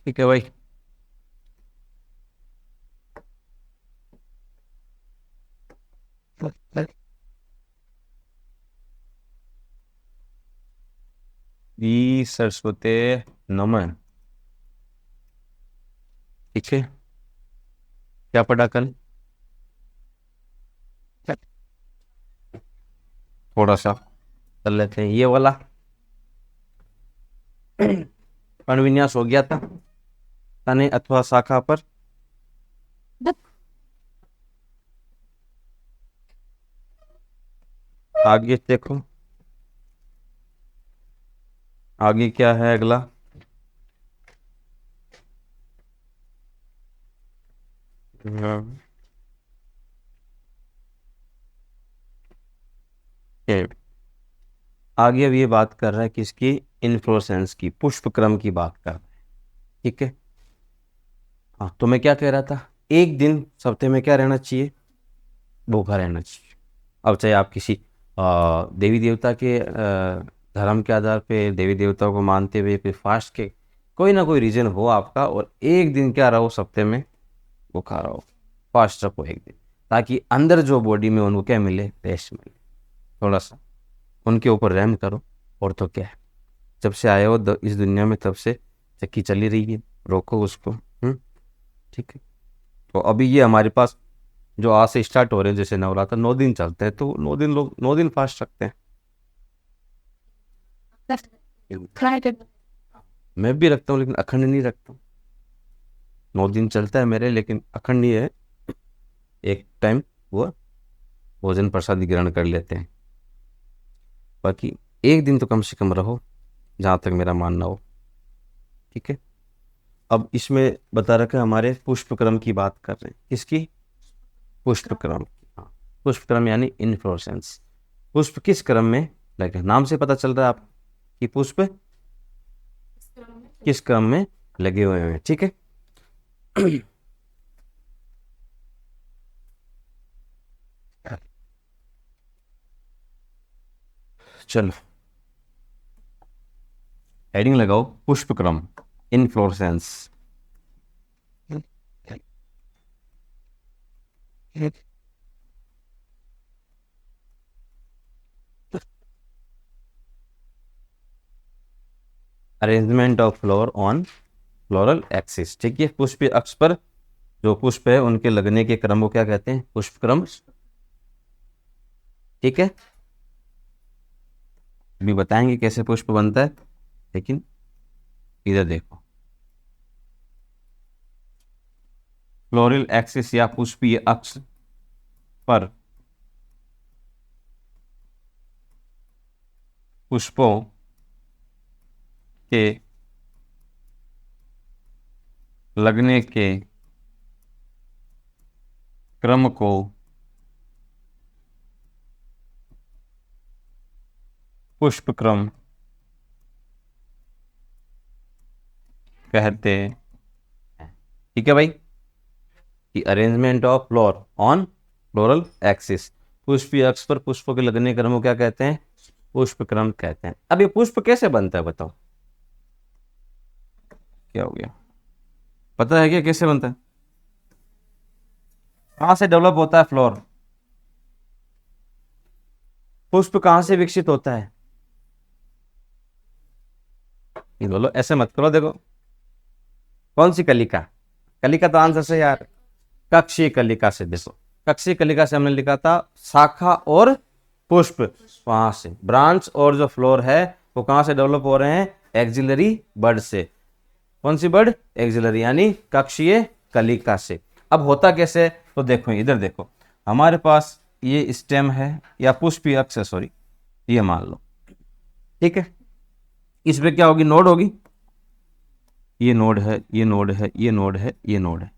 ठीक है भाई। सरस्वते नमः। ठीक है, क्या पढ़ा कल? थोड़ा सा कर लेते हैं ये वाला। विन्यास हो गया था तने अथवा शाखा पर। आगे देखो, आगे क्या है अगला? ये आगे अब ये बात कर रहा है किसकी? इन्फ्लोरेसेंस की, पुष्प क्रम की बात कर रहा है। ठीक है। हाँ, तो मैं क्या कह रहा था, एक दिन सप्ताह में क्या रहना चाहिए? भूखा रहना चाहिए। अब चाहे आप किसी देवी देवता के धर्म के आधार पे देवी देवताओं को मानते हुए फिर फास्ट के कोई ना कोई रीजन हो आपका, और एक दिन क्या रहो सप्ताह में भूखा रहो, फास्ट रखो एक दिन, ताकि अंदर जो बॉडी में उनको क्या मिले? रेस्ट मिले। थोड़ा सा उनके ऊपर रहम करो। और तो क्या है, जब से आए हो इस दुनिया में तब से चक्की चली रही है, रोको उसको। ठीक है। तो अभी ये हमारे पास जो आज से स्टार्ट हो रहे हैं, जैसे नवरात्र 9 दिन चलते हैं, तो 9 दिन लोग 9 दिन फास्ट रखते हैं। मैं भी रखता हूँ, लेकिन अखंड नहीं रखता हूँ। 9 दिन चलता है मेरे, लेकिन अखंड नहीं है। एक टाइम वो भोजन प्रसाद ग्रहण कर लेते हैं। बाकी एक दिन तो कम से कम रहो, जहाँ तक मेरा मानना हो। ठीक है। अब इसमें बता रखा है हमारे पुष्प क्रम की बात कर रहे हैं। किसकी? पुष्प क्रम। हाँ, पुष्प क्रम यानी इन्फ्लोरेसेंस। पुष्प किस क्रम में लगे? नाम से पता चल रहा है आप कि पुष्प किस क्रम में लगे हुए हैं। ठीक है। चलो हेडिंग लगाओ, पुष्प क्रम, inflorescence. Arrangement of floor on floral axis. ठीक है। पुष्प अक्ष पर जो पुष्प है उनके लगने के क्रम को क्या कहते हैं? पुष्प क्रम। ठीक है। अभी बताएंगे कैसे पुष्प बनता है, लेकिन इधर देखो, फ्लोरल एक्सिस या पुष्पीय अक्ष पर पुष्पों के लगने के क्रम को पुष्प क्रम कहते हैं। ठीक है भाई, कि arrangement of floor on floral axis, पुष्पीय अक्ष पर पुष्पों के लगने के क्रम को क्या कहते हैं? पुष्प क्रम कहते हैं। अब ये पुष्प कैसे बनता है बताओ? क्या हो गया, पता है क्या कैसे बनता है? कहां से डेवलप होता है फ्लोर? पुष्प कहां से विकसित होता है? ये बोलो, ऐसे मत करो। देखो, कौन सी कलिका? कलिका तो आंसर से यार, कक्षीय कलिका से। देखो, कक्षीय कलिका से हमने लिखा था शाखा और पुष्प, वहां से ब्रांच, और जो फ्लोर है वो कहां से डेवलप हो रहे हैं? एक्सिलरी बर्ड से। कौन सी बर्ड? एक्सिलरी, यानी कक्षीय कलिका से। अब होता कैसे? तो देखो इधर देखो, हमारे पास ये स्टेम है या पुष्पीय अक्ष है, सॉरी, ये मान लो। ठीक है। इस पे क्या होगी? नोड होगी। ये नोड है, ये नोड है, ये नोड है, ये नोड है।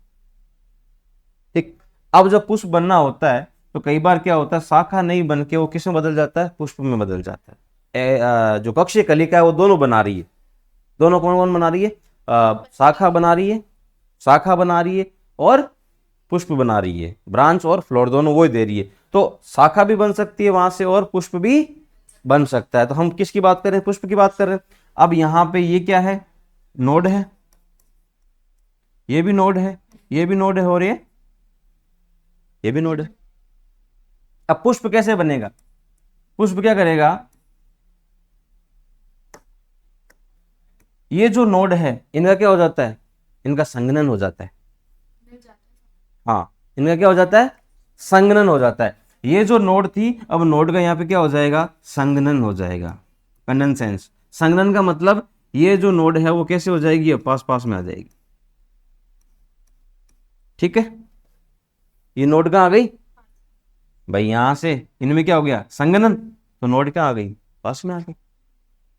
ठीक। अब जब पुष्प बनना होता है तो कई बार क्या होता है, शाखा नहीं बन के वो किस में बदल जाता है? पुष्प में बदल जाता है। जो कक्षीय कलिका है वो दोनों बना रही है। दोनों कौन कौन बना रही है? शाखा बना रही है, शाखा बना रही है, और पुष्प बना रही है। ब्रांच और फ्लोर दोनों वो ही दे रही है। तो शाखा भी बन सकती है वहां से, और पुष्प भी बन सकता है। तो हम किसकी बात कर रहे हैं? पुष्प की बात कर रहे हैं। अब यहाँ पे ये क्या है? नोड है। ये भी नोड है, ये भी नोड है, और ये भी नोड है। अब पुष्प कैसे बनेगा? पुष्प क्या करेगा, ये जो नोड है इनका क्या हो जाता है, इनका संघनन हो जाता है। हाँ, इनका क्या हो जाता है, संघनन हो जाता है। ये जो नोड थी, अब नोड का यहाँ पे क्या हो जाएगा, संघनन हो जाएगा, कंडेंसेंस। संघनन का मतलब ये जो नोड है वो कैसे हो जाएगी, पास पास में आ जाएगी। ठीक है, ये नोड कहाँ आ गई भाई, यहां से इनमें क्या हो गया, संघनन, तो नोड क्या आ गई, पास में आ गई।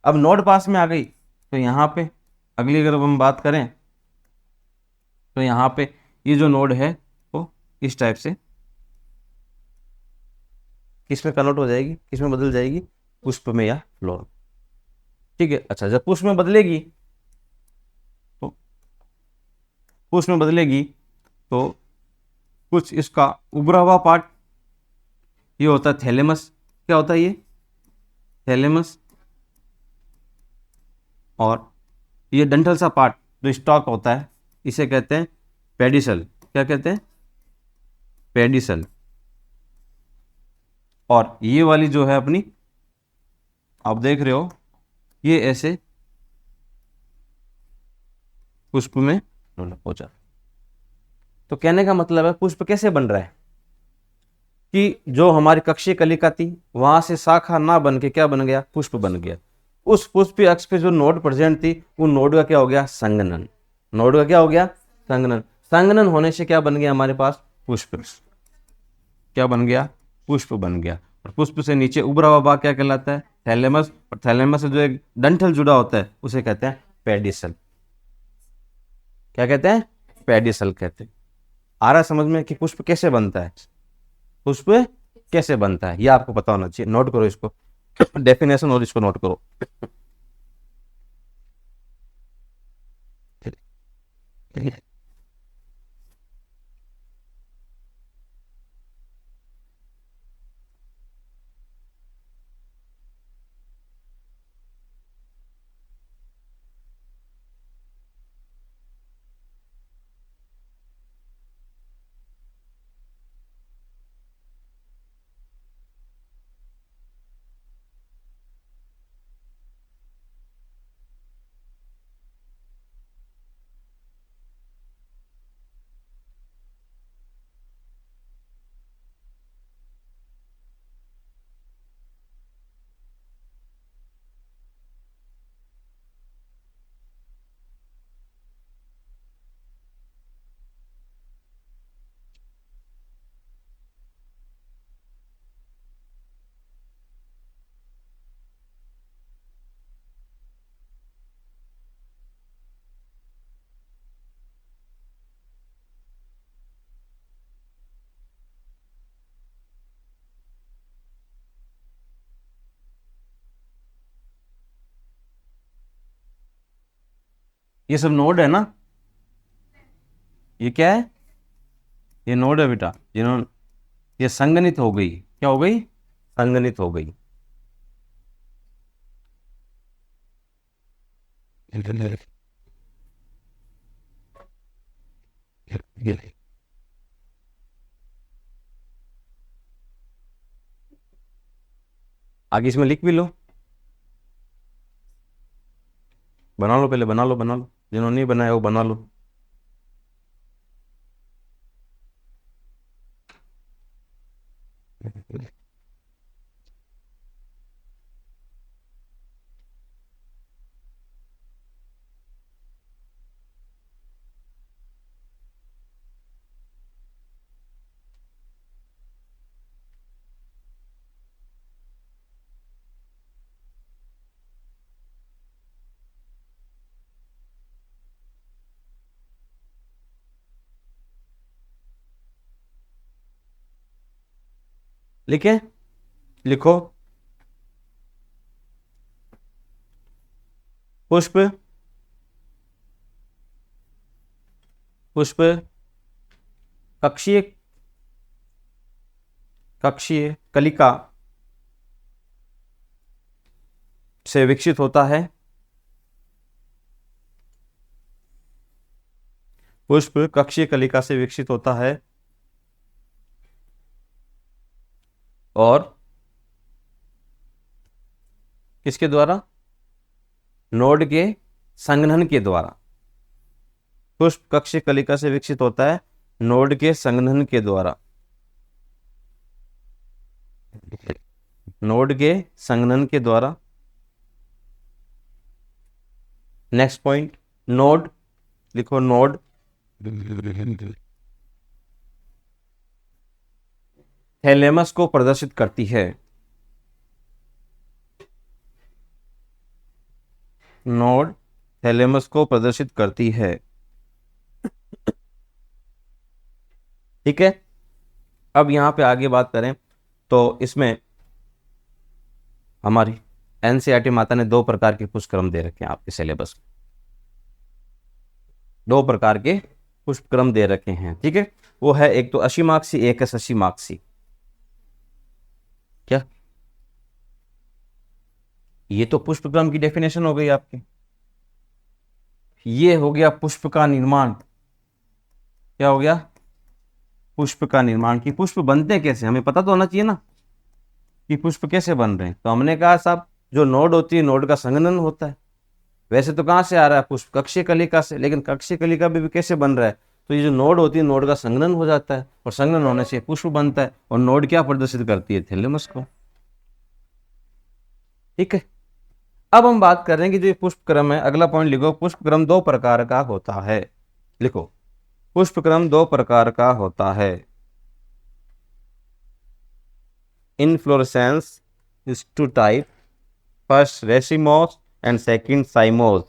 अब नोड पास में आ गई तो यहाँ पे अगली अगर हम बात करें तो यहाँ पे ये जो नोड है वो इस टाइप से किस में कन्वर्ट हो जाएगी, किस में बदल जाएगी, पुष्प में या फ्लोर। ठीक है, अच्छा जब पुष्प में बदलेगी तो पुष्प में बदलेगी तो कुछ इसका उभरा हुआ पार्ट ये होता है थैलेमस। क्या होता है ये, थैलेमस। और ये डंठल सा पार्ट जो स्टॉक होता है इसे कहते हैं पेडिसल। क्या कहते हैं, पेडिसल। और ये वाली जो है अपनी, आप देख रहे हो, ये ऐसे पुष्प में हो जाता। तो कहने का मतलब है पुष्प कैसे बन रहा है कि जो हमारी कक्षीय कलिका थी वहां से शाखा ना बन के क्या बन गया, पुष्प बन गया। उस पुष्प अक्ष पे जो नोड प्रेजेंट थी वो नोड का क्या हो गया, संघनन। नोड का क्या हो गया, संघनन। संघनन होने से क्या बन गया हमारे पास, पुष्प। क्या बन गया, पुष्प बन गया। और पुष्प से नीचे उभरा हुआ भाग क्या कहलाता है, थैलेमस। और थैलेमस से जो एक डंठल जुड़ा होता है उसे कहते हैं पेडिसल। क्या कहते हैं, पेडिसल कहते हैं। आ रहा है समझ में कि पुष्प कैसे बनता है, पुष्प कैसे बनता है, यह आपको पता होना चाहिए। नोट करो इसको, डेफिनेशन और इसको नोट करो। ये सब नोड है ना, ये क्या है, ये नोड है बेटा। जिन्होंने ये संगनित हो गई, क्या हो गई, संगनित हो गई। आगे इसमें लिख भी लो, बना लो, पहले बना लो, बना लो, जिन्होंने नहीं बनाया वो बना लो। लिखे, लिखो, पुष्प, पुष्प कक्षीय, कक्षीय कलिका से विकसित होता है। पुष्प कक्षीय कलिका से विकसित होता है और किसके द्वारा? नोड के संघनन के द्वारा। पुष्प कक्षीय कलिका से विकसित होता है नोड के संघनन के द्वारा। नोड के संघनन के द्वारा। नेक्स्ट पॉइंट, नोड लिखो। नोड थैलेमस को प्रदर्शित करती है। नोड थैलेमस को प्रदर्शित करती है। ठीक है, अब यहां पे आगे बात करें तो इसमें हमारी एनसीईआरटी माता ने 2 प्रकार के पुष्पक्रम दे रखे हैं आपके सिलेबस में। 2 प्रकार के पुष्पक्रम दे रखे हैं। ठीक है, वो है एक तो 80 मार्क्स की, एक है 80 मार्क्स की। क्या ये तो पुष्पक्रम की डेफिनेशन हो गई आपकी। ये हो गया पुष्प का निर्माण। क्या हो गया? पुष्प का निर्माण। की पुष्प बनते कैसे, हमें पता तो होना चाहिए ना कि पुष्प कैसे बन रहे हैं। तो हमने कहा साहब जो नोड होती है नोड का संघनन होता है। वैसे तो कहां से आ रहा है? पुष्प कक्षीय कलिका से, लेकिन कक्षीय कलिका भी कैसे बन रहा है? तो ये जो नोड होती है नोड का संघनन हो जाता है और संघनन होने से पुष्प बनता है। और नोड क्या प्रदर्शित करती है? थैलेमस को। ठीक है, अब हम बात कर रहे हैं कि जो ये पुष्पक्रम है, अगला पॉइंट लिखो, पुष्पक्रम 2 प्रकार का होता है। लिखो, पुष्पक्रम 2 प्रकार का होता है। Inflorescence is 2 type, first racemose and second cymose।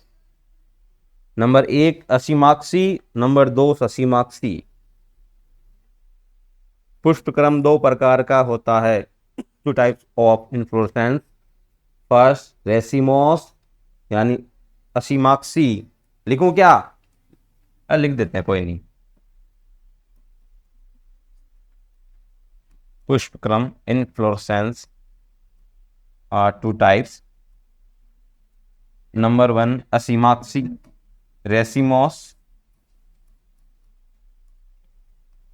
Number 1 असीमाक्षी, नंबर 2 ससीमाक्षी। पुष्पक्रम 2 प्रकार का होता है। 2 types of inflorescence, first racemose यानी असीमाक्षी। लिखूं क्या? लिख देते हैं, कोई नहीं। पुष्पक्रम इनफ्लोरेसेंस are 2 types। नंबर 1 असीमाक्षी रेसिमोस,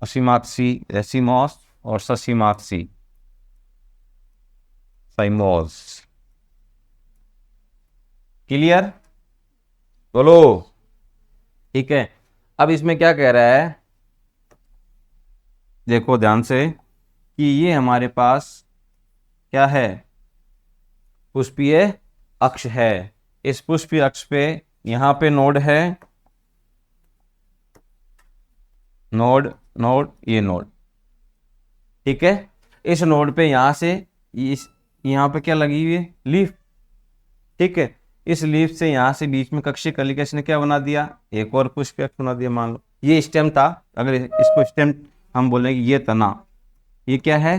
असीमाक्षी रेसिमोस और ससीमाक्षी साइमोस। क्लियर? बोलो। ठीक है, अब इसमें क्या कह रहा है, देखो ध्यान से कि ये हमारे पास क्या है? पुष्पीय अक्ष है। इस पुष्पीय अक्ष पे यहां पे नोड है, नोड नोड, ये नोड। ठीक है, इस नोड पे यहां से इस यहां पे क्या लगी हुई है? लीफ। ठीक है, इस लीफ से यहां से बीच में कक्षीय कलिका इसने क्या बना दिया? एक और पुष्पीय अक्ष बना दिया। मान लो ये स्टेम था, अगर इसको स्टेम हम बोलेंगे, ये तना, ये क्या है?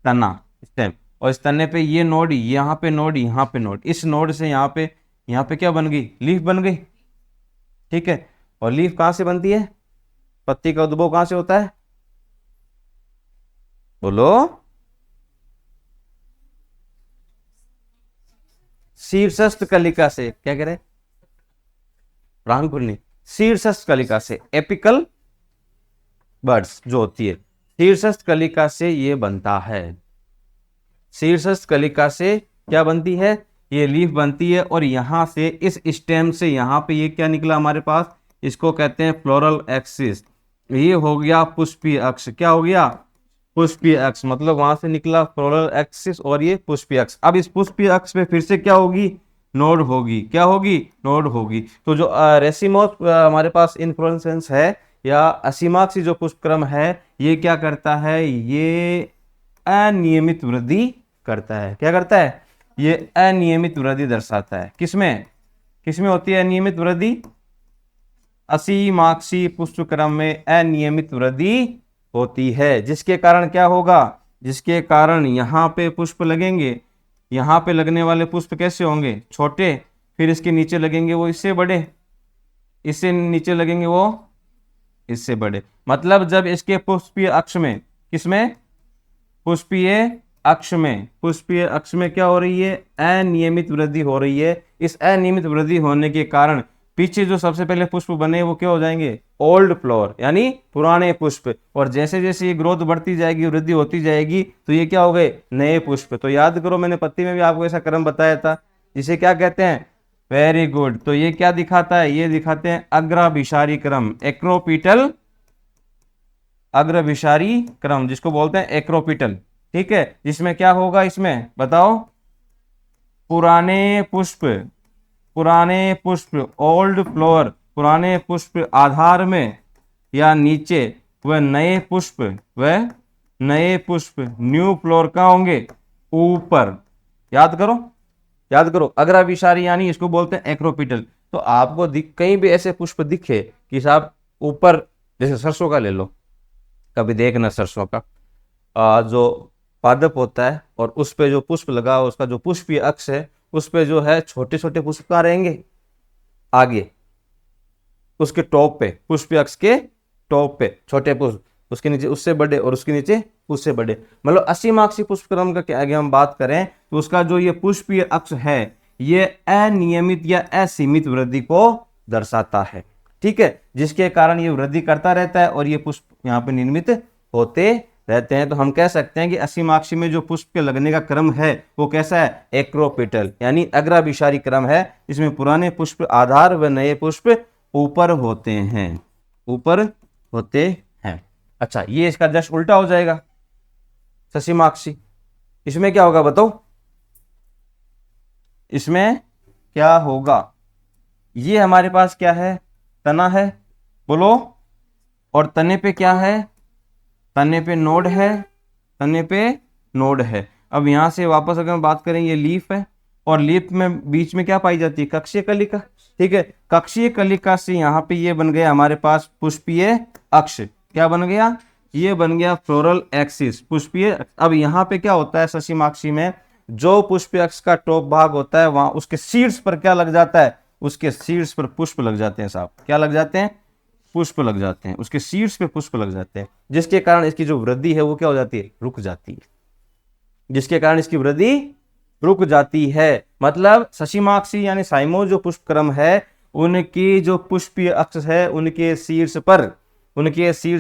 तना, स्टेम। और इस तने पे ये नोड, यहाँ पे नोड, यहाँ पे नोड। इस नोड से यहाँ पे क्या बन गई? लीफ बन गई। ठीक है, और लीफ कहां से बनती है? पत्ती का उद्भव कहां से होता है? बोलो। शीर्षस्थ कलिका से। क्या कह रहे? प्रांगपुरनी। शीर्षस्थ कलिका से, एपिकल बर्ड्स जो होती है, शीर्षस्थ कलिका से ये बनता है। शीर्षस्थ कलिका से क्या बनती है? ये लीफ बनती है। और यहां से इस स्टेम से यहां पे ये क्या निकला हमारे पास? इसको कहते हैं फ्लोरल एक्सिस। ये हो गया पुष्पीय अक्ष। क्या हो गया? पुष्पीय अक्ष। मतलब वहां से निकला फ्लोरल एक्सिस और ये पुष्पीय अक्ष। अब इस पुष्पीय अक्ष पे फिर से क्या होगी? नोड होगी। क्या होगी? नोड होगी। तो जो रेसिमोस हमारे पास इन्फ्लोरेसेंस है या असीमाक्षी जो पुष्पक्रम है, ये क्या करता है? ये अनियमित वृद्धि करता है। क्या करता है? ये अनियमित वृद्धि दर्शाता है। किसमें किसमें होती है अनियमित वृद्धि? असीमाक्षी पुष्पक्रम में अनियमित वृद्धि होती है, जिसके कारण क्या होगा? जिसके कारण यहाँ पे पुष्प लगेंगे। यहाँ पे लगने वाले पुष्प कैसे होंगे? छोटे। फिर इसके नीचे लगेंगे वो इससे बड़े, इससे नीचे लगेंगे वो इससे बड़े। मतलब जब इसके पुष्पीय अक्ष में, किसमें? पुष्पीय अक्ष में, पुष्पीय अक्ष में क्या हो रही है? अनियमित वृद्धि हो रही है। इस अनियमित वृद्धि होने के कारण पीछे जो सबसे पहले पुष्प बने वो क्या हो जाएंगे, ओल्ड फ्लावर यानी पुराने पुष्प, और जैसे जैसे ये ग्रोथ बढ़ती जाएगी, वृद्धि होती जाएगी, तो ये क्या हो गए, नए पुष्प। तो याद करो मैंने पत्ती में भी आपको ऐसा क्रम बताया था, जिसे क्या कहते हैं, वेरी गुड। तो ये क्या दिखाता है, ये दिखाते हैं अग्राभिसारी क्रम, एक्रोपीटल अग्रभिसारी क्रम, जिसको बोलते हैं एक्रोपीटल। ठीक है, जिसमें क्या होगा, इसमें बताओ, पुराने पुष्प ओल्ड फ्लोर, पुराने पुष्प आधार में या नीचे, वह नए पुष्प न्यू फ्लोर का होंगे ऊपर। याद करो अग्राभिसारी यानी इसको बोलते हैं एक्रोपीटल। तो आपको कहीं भी ऐसे पुष्प दिखे कि साहब ऊपर, जैसे सरसों का ले लो, कभी देखना सरसों का जो पादप होता है और उस पे जो पुष्प लगा हो, उसका जो पुष्पीय अक्ष है, उस पे जो है छोटे छोटे पुष्प कहाँ रहेंगे, आगे उसके टॉप पे, पुष्पीय अक्ष के टॉप पे छोटे पुष्प, उसके नीचे उससे बड़े, और उसके नीचे उससे बड़े। मतलब असीमाक्षी पुष्पक्रम का आगे हम बात करें तो उसका जो ये पुष्पीय अक्ष है, ये अनियमित या असीमित वृद्धि को दर्शाता है। ठीक है, जिसके कारण ये वृद्धि करता रहता है और ये पुष्प यहाँ पे निर्मित होते रहते हैं। तो हम कह सकते हैं कि असीमाक्षी में जो पुष्प के लगने का क्रम है वो कैसा है, एक्रोपिटल यानी अग्राभिसारी क्रम है, जिसमें पुराने पुष्प आधार व नए पुष्प ऊपर होते हैं, ऊपर होते हैं। अच्छा, ये इसका जस्ट उल्टा हो जाएगा ससीमाक्षी। इसमें क्या होगा बताओ, इसमें क्या होगा, ये हमारे पास क्या है, तना है, बोलो, और तने पे क्या है, तने पे नोड है, तने पे नोड है। अब यहां से वापस अगर हम बात करें, ये लीफ है, और लीफ में बीच में क्या पाई जाती है, कक्षीय कलिका। ठीक है, कक्षीय कलिका से यहाँ पे ये बन गया हमारे पास पुष्पीय अक्ष। क्या बन गया, ये बन गया फ्लोरल एक्सिस, पुष्पीय। अब यहाँ पे क्या होता है ससीमाक्षी में, जो पुष्पीय अक्ष का टॉप भाग होता है वहां उसके सीड्स पर क्या लग जाता है, उसके सीड्स पर पुष्प लग जाते हैं साहब। क्या लग जाते हैं, पुष्प लग जाते हैं, उसके सीड्स पे पुष्प लग जाते हैं, जिसके कारण इसकी जो वृद्धि है वो क्या हो जाती है, रुक जाती है, जिसके कारण इसकी वृद्धि रुक जाती है। मतलब ससीमाक्षी यानी साइमोज जो पुष्प क्रम है, उनकी जो पुष्पीय अक्ष है, उनके शीर्ष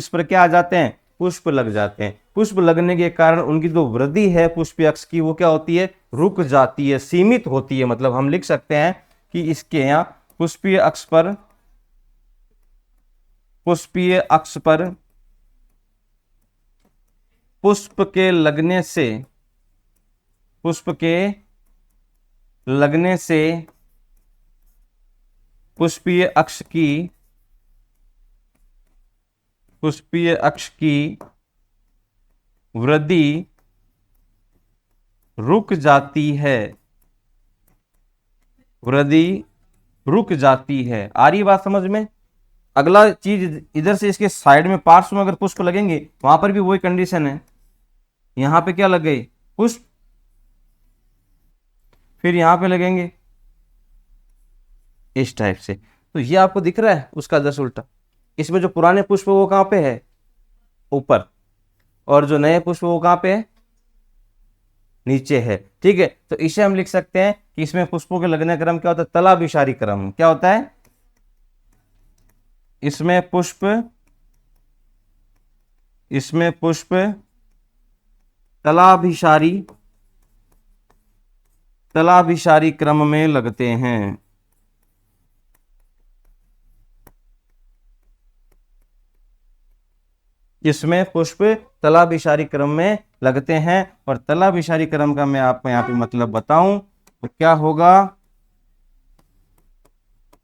पर क्या आ जाते हैं, पुष्प लग जाते हैं। पुष्प लगने के कारण उनकी जो वृद्धि है पुष्पीय अक्ष की, वो क्या होती है, रुक जाती है, सीमित होती है। मतलब हम लिख सकते हैं कि इसके यहाँ पुष्पीय अक्ष पर पुष्प के लगने से पुष्पीय अक्ष की वृद्धि रुक जाती है। आ रही बात समझ में। अगला चीज, इधर से इसके साइड में पार्श्व में अगर पुष्प लगेंगे, वहां पर भी वही कंडीशन है, यहां पे क्या लग गई, पुष्प, फिर यहां पे लगेंगे इस टाइप से। तो ये आपको दिख रहा है उसका जस्ट उल्टा। इसमें जो पुराने पुष्प वो कहां पे है, ऊपर, और जो नए पुष्प वो कहां पे है, नीचे है। ठीक है, तो इसे हम लिख सकते हैं कि इसमें पुष्पों के लगने का क्रम क्या होता है, तलाभिसारी क्रम। क्या होता है, इसमें पुष्प तलाभिसारी क्रम में लगते हैं। इसमें पुष्प तलाभिसारी क्रम में लगते हैं। और तलाभिसारी क्रम का मैं आपको यहाँ पे मतलब बताऊं तो क्या होगा,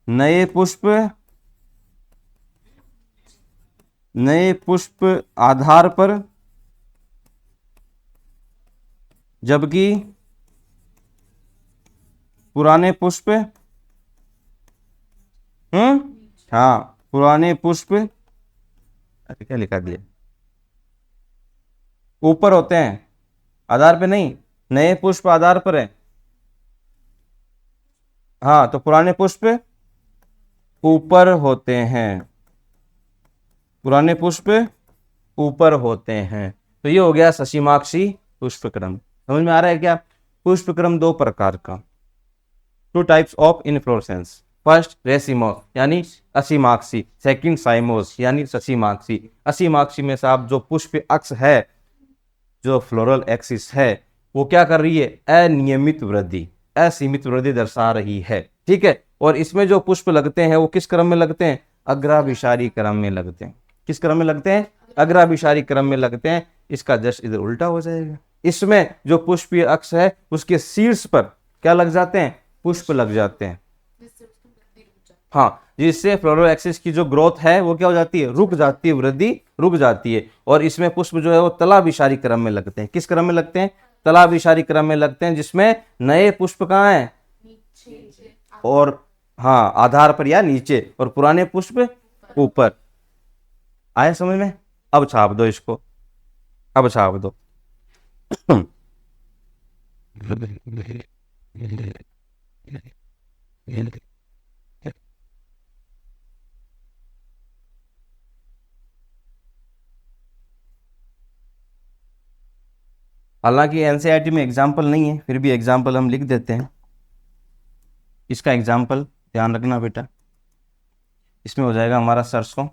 नए पुष्प आधार पर, जबकि पुराने पुष्प, हाँ, पुराने पुष्प, अरे क्या लिखा दिया, ऊपर होते हैं, आधार पे नहीं, नए पुष्प आधार पर है। हाँ, तो पुराने पुष्प ऊपर होते हैं, पुराने पुष्प ऊपर होते हैं। तो ये हो गया ससीमाक्षी पुष्पक्रम। समझ में आ रहा है क्या, पुष्पक्रम दो प्रकार का, 2 types of inflorescence. First racemose यानी असीमाक्षी, सेकंड साइमोस यानी ससीमाक्षी। असीमाक्षी में साहब जो पुष्प अक्ष है, जो फ्लोरल एक्सिस है, वो क्या कर रही है? अनियमित वृद्धि, असीमित वृद्धि दर्शा रही है। ठीक है, और इसमें जो पुष्प लगते हैं वो किस क्रम में लगते हैं? अग्राभिसारी क्रम में लगते हैं। किस क्रम में लगते हैं? अग्राभिसारी क्रम में लगते हैं। इसका जस्ट इधर उल्टा हो जाएगा। इसमें जो पुष्पीय अक्ष है उसके शीर्ष पर क्या लग जाते हैं? पुष्प लग जाते हैं। हाँ, जिससे फ्लोरल एक्सिस की जो ग्रोथ है वो क्या हो जाती है? रुक जाती है, वृद्धि रुक जाती है। और इसमें पुष्प जो है वो तलाभिसारी क्रम में लगते हैं। किस क्रम में लगते हैं? तलाभिसारी क्रम में लगते हैं, जिसमें नए पुष्प कहाँ हैं? और हाँ, आधार पर या नीचे, और पुराने पुष्प ऊपर। आया समझ में? अब छाप दो इसको, अब छाप दो। हालांकि एनसीईआरटी में एग्जाम्पल नहीं है, फिर भी एग्जाम्पल हम लिख देते हैं। इसका एग्जाम्पल ध्यान रखना बेटा, इसमें हो जाएगा हमारा सरसों,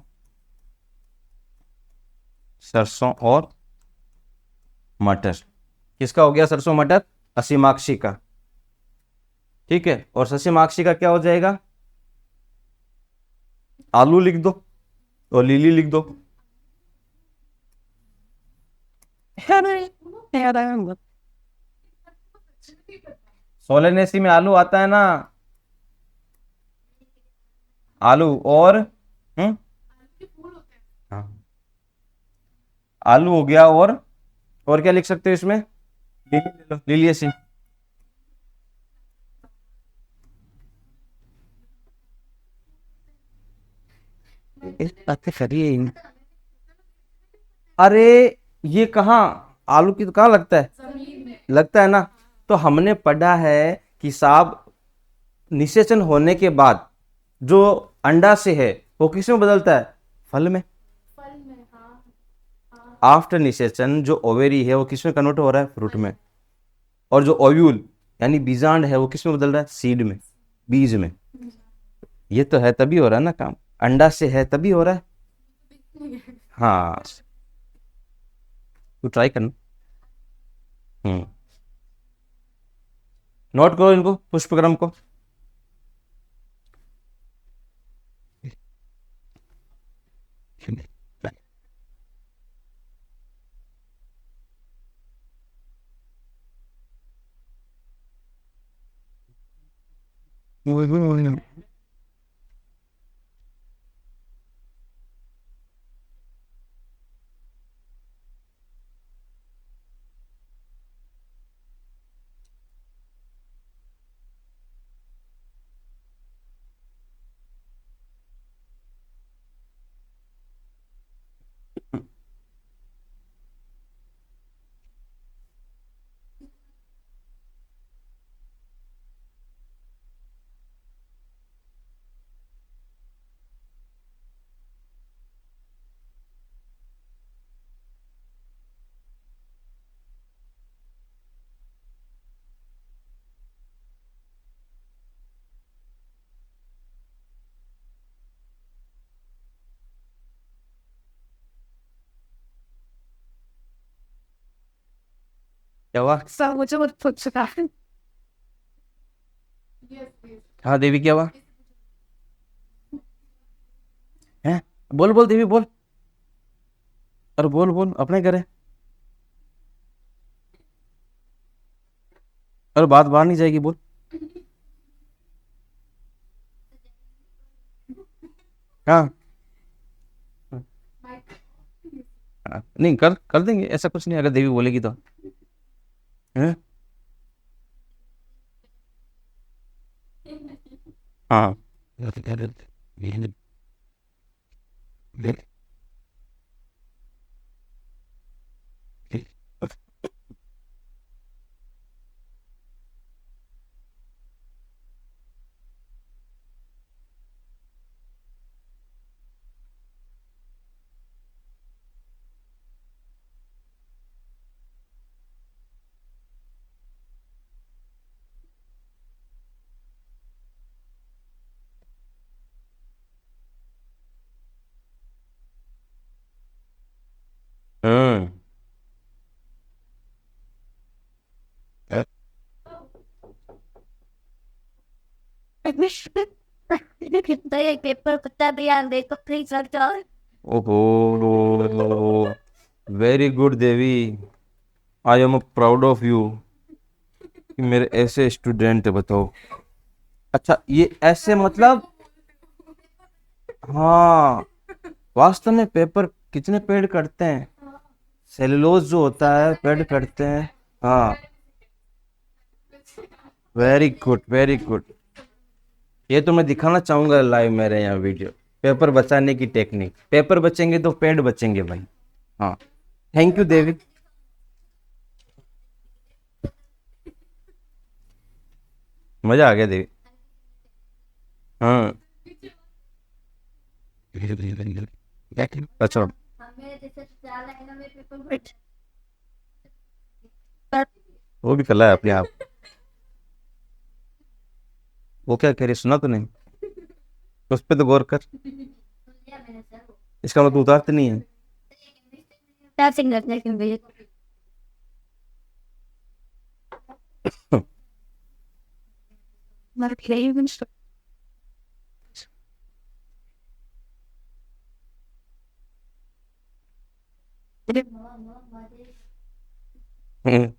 सरसों और मटर। किसका हो गया? सरसों मटर, असीमाक्षी का। ठीक है, और ससीमाक्षी का क्या हो जाएगा? आलू लिख दो और लिली लिख दो। सोलेनेसी में आलू आता है ना, आलू और हाँ, आलू हो गया, और क्या लिख सकते हो इसमें? लिली ले लो, लिलियसी। बातें करिए। अरे ये कहाँ, आलू की तो कहाँ लगता है? लगता है ना। तो हमने पढ़ा है कि साहब निषेचन होने के बाद जो अंडा से है वो किस में बदलता है? फल में। आफ्टर निषेचन जो ओवेरी है वो किस में कन्वर्ट हो रहा है? फ्रूट में। और जो ओव्यूल यानी बीजांड है वो किस में बदल रहा है? सीड में, बीज में। ये तो है तभी हो रहा है ना काम, अंडा से है तभी हो रहा है। हाँ, तू ट्राई करना। नोट करो इनको, पुष्पक्रम को। क्या हुआ? सर मुझे मत पूछना। हाँ देवी, क्या हुआ? है? बोल बोल देवी बोल, अरे बोल बोल, अपने करे। अरे बात बाहर नहीं जाएगी, बोल। हाँ हाँ, नहीं कर कर देंगे, ऐसा कुछ नहीं, अगर देवी बोलेगी तो। हैं? हाँ हम्म। कितना एक पेपर पता भी यार देखो प्लीज सर जाओ। ओहो, very good Devi, I am proud of you कि मेरे ऐसे स्टूडेंट है, बताओ। अच्छा, ये ऐसे मतलब, हाँ, वास्तव में पेपर कितने पेड़ कटते हैं, सेलुलोज जो होता है पेड़ कटते हैं। हाँ, वेरी गुड वेरी गुड। ये तो मैं दिखाना चाहूंगा लाइव मेरे यहाँ वीडियो, पेपर बचाने की टेक्निक। पेपर बचेंगे तो पेड़ बचेंगे भाई। हाँ, थैंक यू देवी। मजा आ गया देवी। हाँ। अच्छा, हमें जैसे 4 लाइन में पेपर वो भी कला है अपने आप। वो क्या कह रही, सुना तो नहीं, उस पर तो गौर कर। इसका मतलब उतारते नहीं है। सिंगर लेकिन भैया मर गई हम्म।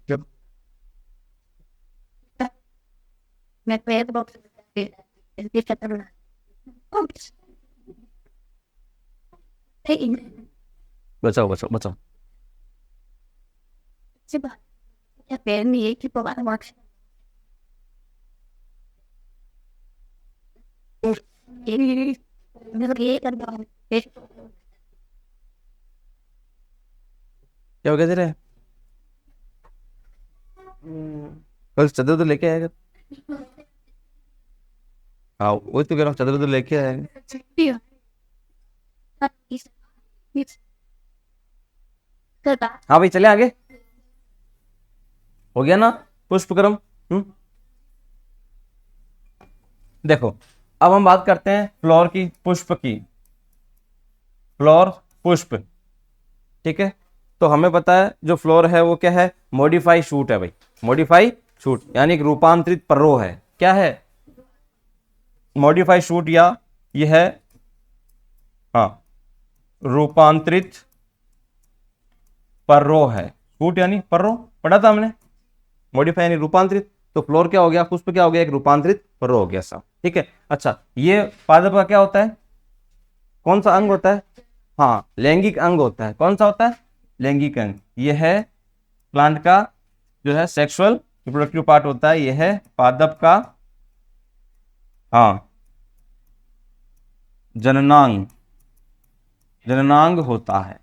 जब मैं पेट बॉक्स इसके चक्कर में बचाओ बचाओ बचाओ। या पैर में एक ही पवार बॉक्स ये कर दो क्या हो गया तेरे? कल चादर तो लेके आएगा। हाँ, वही तो कह रहा हूँ, चादर तो लेके आएगा। हाँ भाई, चले आगे। हो गया ना पुष्पक्रम? देखो, अब हम बात करते हैं फ्लोर की, पुष्प की। फ्लोर, पुष्प, ठीक है। तो हमें पता है जो फ्लोर है वो क्या है, मॉडिफाई शूट है भाई। मॉडिफाई शूट यानी एक रूपांतरित पर्रो है। क्या है? मॉडिफाई शूट, या यह है, हाँ, रूपांतरित पर्रो है। शूट यानी पर्रो, पढ़ा था हमने। मॉडिफाई यानी रूपांतरित, तो फ्लोर क्या हो गया, पुष्प क्या हो गया, एक रूपांतरित पर्रो हो गया सब, ठीक है। अच्छा, ये पादप का क्या होता है, कौन सा अंग होता है? हाँ, लैंगिक अंग होता है। कौन सा होता है? लैंगिक अंग। यह है प्लांट का जो है सेक्सुअल रिप्रोडक्टिव पार्ट होता है, यह है पादप का, हाँ, जननांग। जननांग होता है।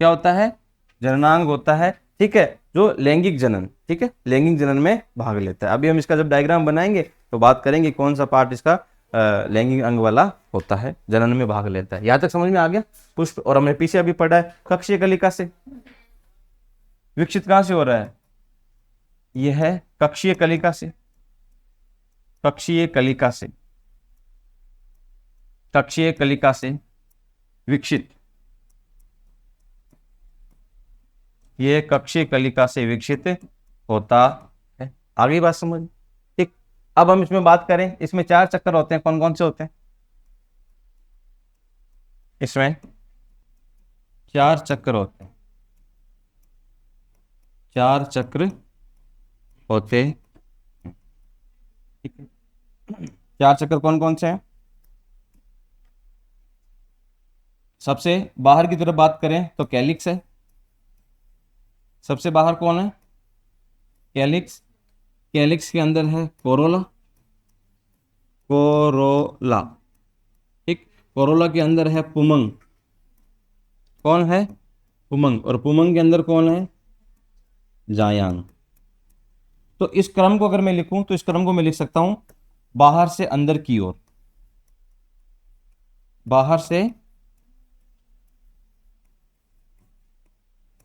क्या होता है? जननांग होता है, ठीक है, जो लैंगिक जनन, ठीक है, लैंगिक जनन में भाग लेता है। अभी हम इसका जब डायग्राम बनाएंगे तो बात करेंगे कौन सा पार्ट इसका लैंगिक अंग वाला होता है, जनन में भाग लेता है। यहां तक समझ में आ गया पुष्प? और हमने पीछे अभी पढ़ा है कक्षीय कलिका से विकसित कहां से हो रहा है, यह है कक्षीय कलिका से। कक्षीय कलिका से, कक्षीय कलिका से विकसित, ये कक्षीय कलिका से विकसित होता है। आगे बात समझ, ठीक। अब हम इसमें बात करें, इसमें 4 चक्कर होते हैं, कौन कौन से होते हैं? इसमें 4 चक्कर होते हैं, 4 चक्र होते हैं, ठीक है। 4 चक्कर कौन कौन से हैं? सबसे बाहर की तरफ बात करें तो कैलिक्स है। सबसे बाहर कौन है? कैलिक्स। कैलिक्स के अंदर है कोरोला। कोरोला, ठीक। कोरोला के अंदर है पुमंग। कौन है? पुमंग। और पुमंग के अंदर कौन है? जायांग। तो इस क्रम को अगर मैं लिखूं तो इस क्रम को मैं लिख सकता हूं बाहर से अंदर की ओर, बाहर से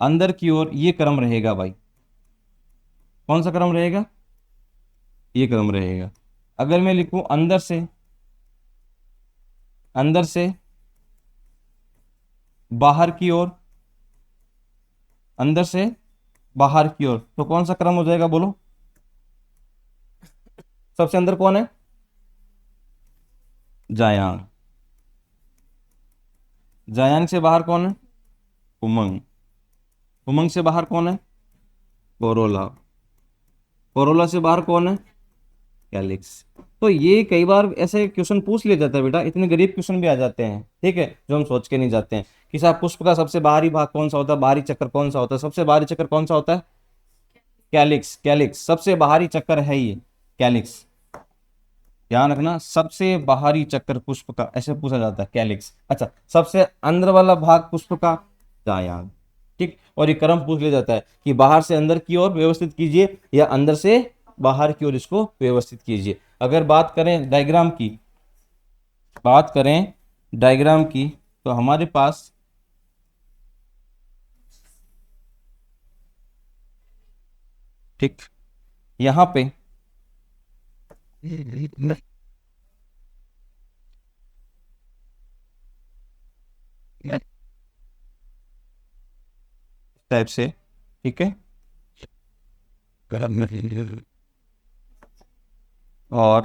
अंदर की ओर, ये क्रम रहेगा भाई। कौन सा क्रम रहेगा? ये क्रम रहेगा। अगर मैं लिखूं अंदर से बाहर की ओर, अंदर से बाहर की ओर, तो कौन सा क्रम हो जाएगा बोलो? सबसे अंदर कौन है? जायांग। जायांग से बाहर कौन है? उमंग। उमंग से बाहर कौन है? कोरोला। कोरोला से बाहर कौन है? कैलिक्स। तो ये कई बार ऐसे क्वेश्चन पूछ लिया जाता है बेटा, इतने गरीब क्वेश्चन भी आ जाते हैं, ठीक है, जो हम सोच के नहीं जाते हैं कि साहब पुष्प का सबसे बाहरी भाग कौन सा होता है, बाहरी चक्कर कौन सा होता है, सबसे बाहरी चक्कर कौन सा होता है? कैलिक्स। कैलिक्स सबसे बाहरी चक्कर है ये, कैलिक्स। ध्यान रखना, सबसे बाहरी चक्कर पुष्प का ऐसे पूछा जाता है, कैलिक्स। अच्छा, सबसे अंदर वाला भाग पुष्प का, जायांग। ठीक, और ये क्रम पूछ लिया जाता है कि बाहर से अंदर की ओर व्यवस्थित कीजिए या अंदर से बाहर की ओर इसको व्यवस्थित कीजिए। अगर बात करें डायग्राम की, तो हमारे पास ठीक यहां पे टाइप से, ठीक है, और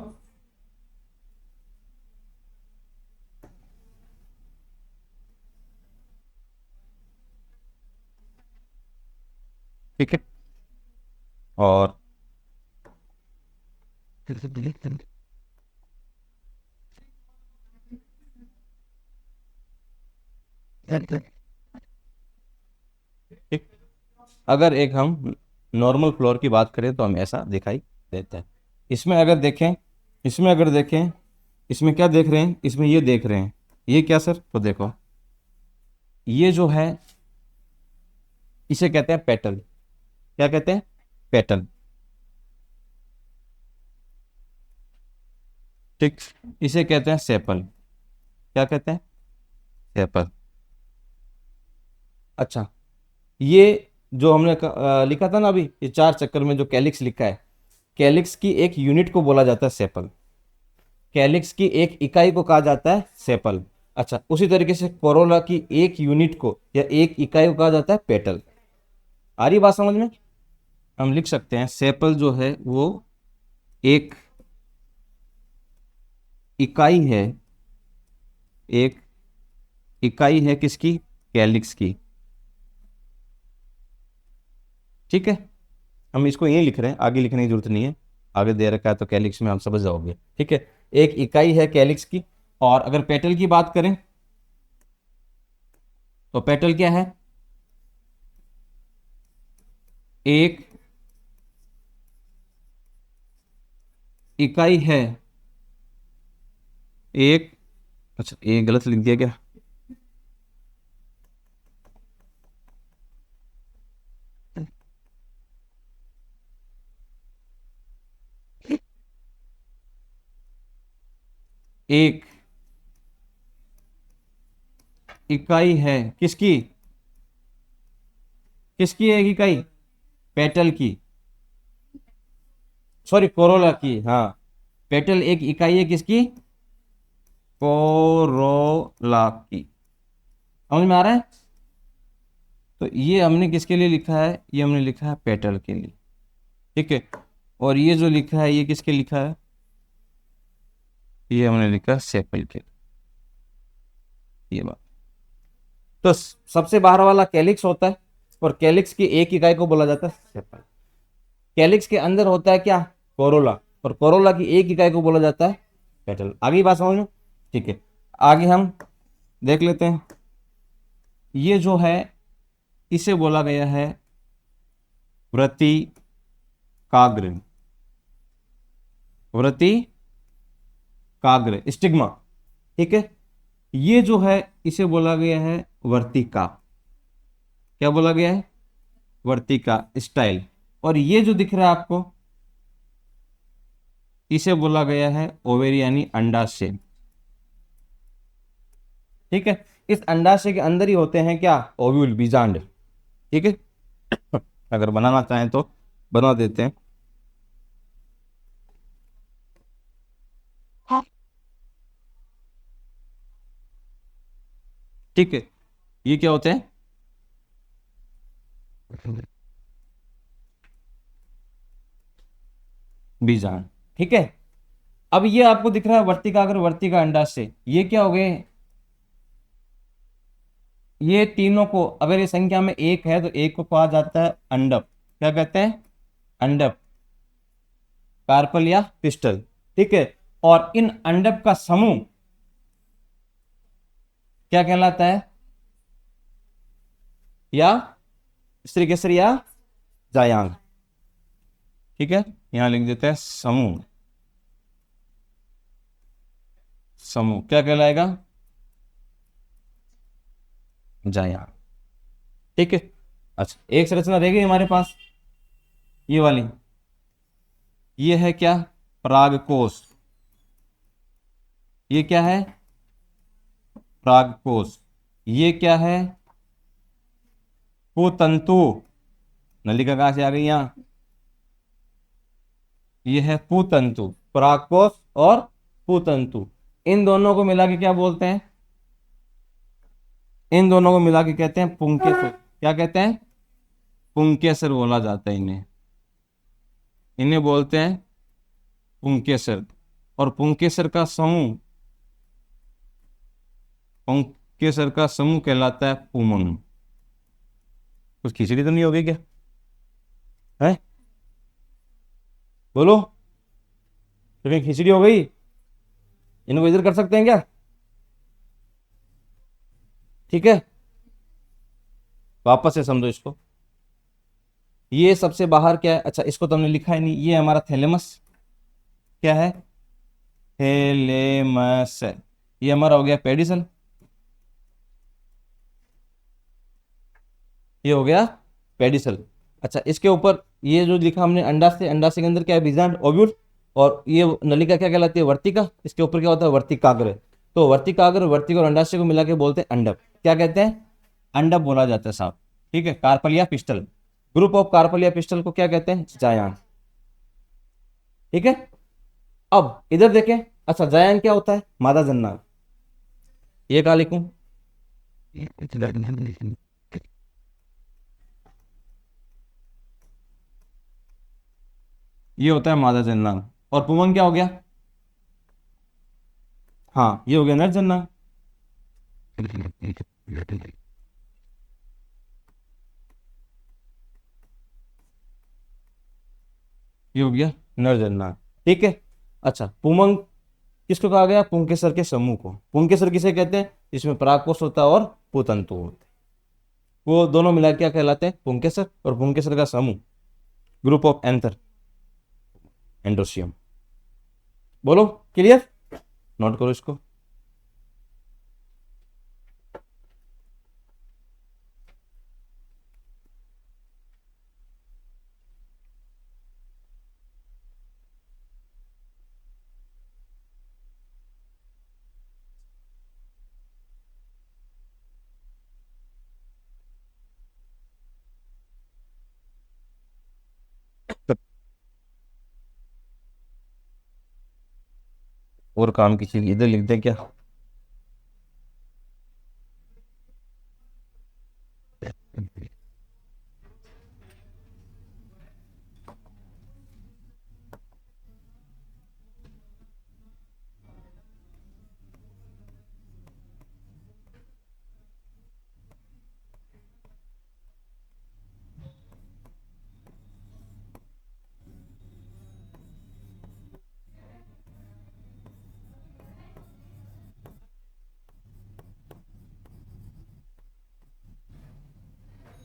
ठीक है, और ठीक, अगर एक हम नॉर्मल फ्लोर की बात करें तो हम ऐसा दिखाई देता है। इसमें अगर देखें इसमें क्या देख रहे हैं? इसमें ये देख रहे हैं, ये क्या सर? तो देखो, ये जो है इसे कहते हैं पेटल। क्या कहते हैं? पेटल। ठीक, इसे कहते हैं सेपल। क्या कहते हैं? सेपल। अच्छा, ये जो हमने लिखा था ना अभी, ये 4 चक्कर में जो कैलिक्स लिखा है, कैलिक्स की एक यूनिट को बोला जाता है सेपल। कैलिक्स की एक इकाई को कहा जाता है सेपल। अच्छा, उसी तरीके से कोरोला की एक यूनिट को या एक इकाई को कहा जाता है पेटल। आ रही बात समझ में? हम लिख सकते हैं सेपल जो है वो एक इकाई है, एक इकाई है किसकी? कैलिक्स की। ठीक है, हम इसको यही लिख रहे हैं, आगे लिखने की जरूरत नहीं है, आगे दे रखा है तो कैलिक्स में हम समझ जाओगे। ठीक है, एक इकाई है कैलिक्स की। और अगर पेटल की बात करें तो पेटल क्या है? एक इकाई है, एक, अच्छा ये गलत लिख दिया क्या? एक इकाई है किसकी? किसकी है एक इकाई? पेटल की, सॉरी कोरोला की। हाँ, पेटल एक इकाई है किसकी? कोरोला की। समझ में आ रहा है? तो ये हमने किसके लिए लिखा है? ये हमने लिखा है पेटल के लिए। ठीक है, और ये जो लिखा है ये किसके लिखा है? ये हमने लिखा सेपल के लिए। ये बात, तो सबसे बाहर वाला कैलिक्स होता है और कैलिक्स की एक इकाई को बोला जाता है सेपल। कैलिक्स के अंदर होता है क्या? कोरोला, और कोरोला की एक इकाई को बोला जाता है पेटल। आगे बात समझ में? ठीक है, आगे हम देख लेते हैं। ये जो है इसे बोला गया है व्रति काग्र। व्रति काग्र, स्टिग्मा। ठीक है, ये जो है इसे बोला गया है वर्तिका। क्या बोला गया है? वर्तिका स्टाइल। और ये जो दिख रहा है आपको, इसे बोला गया है ओवेरी यानी अंडाशय। ठीक है, इस अंडाशय के अंदर ही होते हैं क्या? ओव्यूल, बीजांड। ठीक है, अगर बनाना चाहें तो बना देते हैं। ठीक है, ये क्या होते हैं? बीजांड। ठीक है, अब ये आपको दिख रहा है वर्तिकाग्र वर्तिका अंडाशय, ये क्या हो गए? ये तीनों को, अगर ये संख्या में एक है तो एक को कहा जाता है अंडप। क्या कहते हैं? अंडप, कार्पल या पिस्टल। ठीक है, और इन अंडप का समूह क्या कहलाता है? या स्त्री केसर या जायांग। ठीक है, यहां लिख देते हैं समूह। समूह क्या कहलाएगा? जायांग। ठीक है, अच्छा एक संरचना रह गई हमारे पास, ये वाली। ये है क्या? परागकोश। ये क्या है? परागकोश। ये क्या है? पुतंतु। नलिका कहां से आ गई यहां? ये है पुतंतु, परागकोश और पुतंतु। इन दोनों को मिला के क्या बोलते हैं? इन दोनों को मिला के कहते हैं पुंकेसर। क्या कहते हैं? पुंकेसर बोला जाता है इन्हें। इन्हें बोलते हैं पुंकेसर। और पुंकेसर का समूह, पुंकेसर का समूह कहलाता है पुमंग। कुछ खिचड़ी तो नहीं होगी क्या? है, बोलो, तो कहीं खिचड़ी हो गई? इनको इधर कर सकते हैं क्या? ठीक है, वापस से समझो इसको। ये सबसे बाहर क्या है? अच्छा, इसको तो हमने लिखा ही नहीं, ये हमारा थैलेमस। क्या है? थैलेमस। ये हमारा हो गया पेडिसल। ये हो गया पेडिसल। अच्छा, इसके ऊपर ये जो लिखा हमने अंडाशय, अंडाशय के अंदर क्या है? बीजांड, ओव्यूल। और ये नलिका क्या कहलाती है? वर्तिका। इसके ऊपर क्या होता है? वर्तिकाग्र। तो वर्तिकाग्र, वर्तिका और अंडाशय को मिला के बोलते हैं अंडप। क्या कहते हैं? अंडप बोला जाता है साहब। ठीक है, कार्पल या पिस्टल। ग्रुप ऑफ कार्पल या पिस्टल को क्या कहते हैं? जायांग। ठीक है, अब इधर देखें। अच्छा, जायांग क्या होता है? मादा जन्नांग। ये कहा लिखूं? ये होता है मादा जन्नांग। और पुमंग क्या हो गया? हाँ, ये हो गया नर जन्नांग। ये हो गया नर जन्नांग। ठीक है, अच्छा पुमंग किसको कहा गया? पुंकेसर के समूह को। पुंकेसर किसे कहते हैं? जिसमें परागकोश होता है और पुतंतु होते हैं, वो दोनों मिला के क्या कहलाते हैं? पुंकेसर। और पुंकेसर का समूह, ग्रुप ऑफ एंथर, एंड्रोसियम। बोलो, क्लियर? नोट करो इसको। और काम की चीज इधर लिख दे क्या?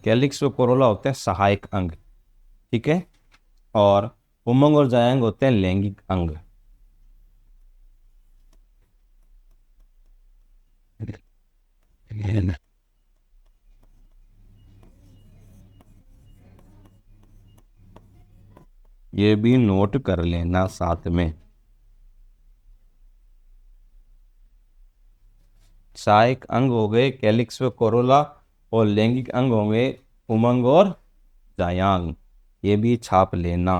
कैलिक्स और कोरोला होते हैं सहायक अंग। ठीक है, और उमंग और जायांग होते हैं लैंगिक अंग। ये भी नोट कर लेना साथ में। सहायक अंग हो गए कैलिक्स व कोरोला, और लैंगिक अंग होंगे उमंग और जायांग। ये भी छाप लेना।